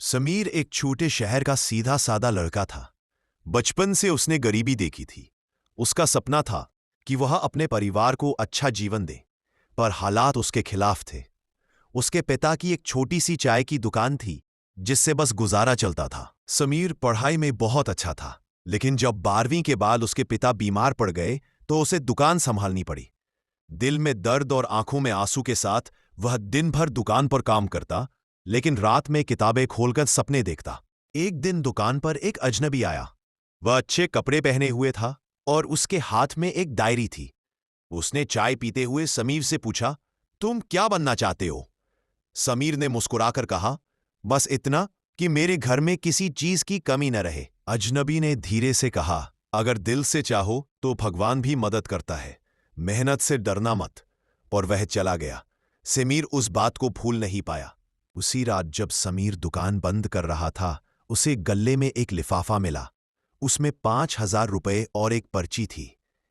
समीर एक छोटे शहर का सीधा सादा लड़का था। बचपन से उसने गरीबी देखी थी। उसका सपना था कि वह अपने परिवार को अच्छा जीवन दे, पर हालात उसके खिलाफ थे। उसके पिता की एक छोटी सी चाय की दुकान थी, जिससे बस गुजारा चलता था। समीर पढ़ाई में बहुत अच्छा था, लेकिन जब 12वीं के बाद उसके पिता बीमार पड़ गए तो उसे दुकान संभालनी पड़ी। दिल में दर्द और आंखों में आंसू के साथ वह दिन भर दुकान पर काम करता, लेकिन रात में किताबें खोलकर सपने देखता। एक दिन दुकान पर एक अजनबी आया। वह अच्छे कपड़े पहने हुए था और उसके हाथ में एक डायरी थी। उसने चाय पीते हुए समीर से पूछा, तुम क्या बनना चाहते हो? समीर ने मुस्कुराकर कहा, बस इतना कि मेरे घर में किसी चीज की कमी न रहे। अजनबी ने धीरे से कहा, अगर दिल से चाहो तो भगवान भी मदद करता है, मेहनत से डरना मत। और वह चला गया। समीर उस बात को भूल नहीं पाया। उसी रात जब समीर दुकान बंद कर रहा था, उसे गले में एक लिफाफा मिला। उसमें 5,000 रुपए और एक पर्ची थी।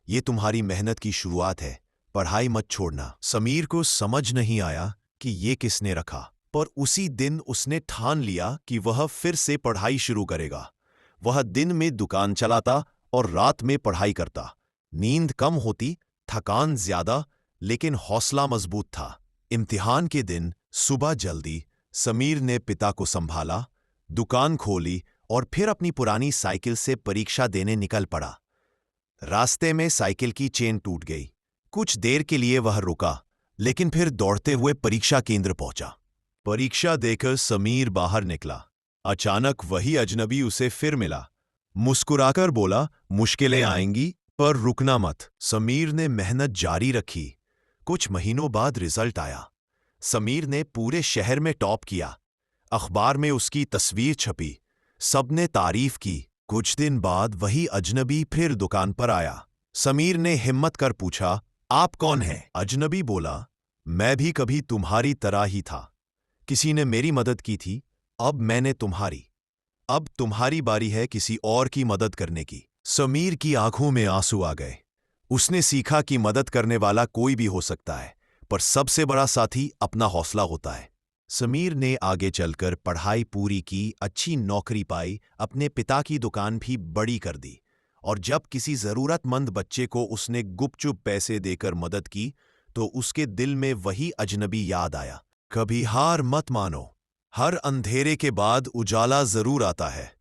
ये तुम्हारी मेहनत की शुरुआत है, पढ़ाई मत छोड़ना। समीर को समझ नहीं आया कि ये किसने रखा, पर उसी दिन उसने ठान लिया कि वह फिर से पढ़ाई शुरू करेगा। वह दिन में दुकान चलाता और रात में पढ़ाई करता। नींद कम होती, थकान ज्यादा, लेकिन हौसला मजबूत था। इम्तिहान के दिन सुबह जल्दी समीर ने पिता को संभाला, दुकान खोली और फिर अपनी पुरानी साइकिल से परीक्षा देने निकल पड़ा। रास्ते में साइकिल की चेन टूट गई। कुछ देर के लिए वह रुका, लेकिन फिर दौड़ते हुए परीक्षा केंद्र पहुंचा। परीक्षा देकर समीर बाहर निकला। अचानक वही अजनबी उसे फिर मिला। मुस्कुराकर बोला, मुश्किलें आएंगी पर रुकना मत। समीर ने मेहनत जारी रखी। कुछ महीनों बाद रिजल्ट आया। समीर ने पूरे शहर में टॉप किया। अखबार में उसकी तस्वीर छपी। सबने तारीफ की। कुछ दिन बाद वही अजनबी फिर दुकान पर आया। समीर ने हिम्मत कर पूछा, आप कौन हैं? अजनबी बोला, मैं भी कभी तुम्हारी तरह ही था। किसी ने मेरी मदद की थी, अब मैंने तुम्हारी। अब तुम्हारी बारी है किसी और की मदद करने की। समीर की आंखों में आंसू आ गए। उसने सीखा कि मदद करने वाला कोई भी हो सकता है, पर सबसे बड़ा साथी अपना हौसला होता है। समीर ने आगे चलकर पढ़ाई पूरी की, अच्छी नौकरी पाई, अपने पिता की दुकान भी बड़ी कर दी। और जब किसी जरूरतमंद बच्चे को उसने गुपचुप पैसे देकर मदद की, तो उसके दिल में वही अजनबी याद आया। कभी हार मत मानो, हर अंधेरे के बाद उजाला जरूर आता है।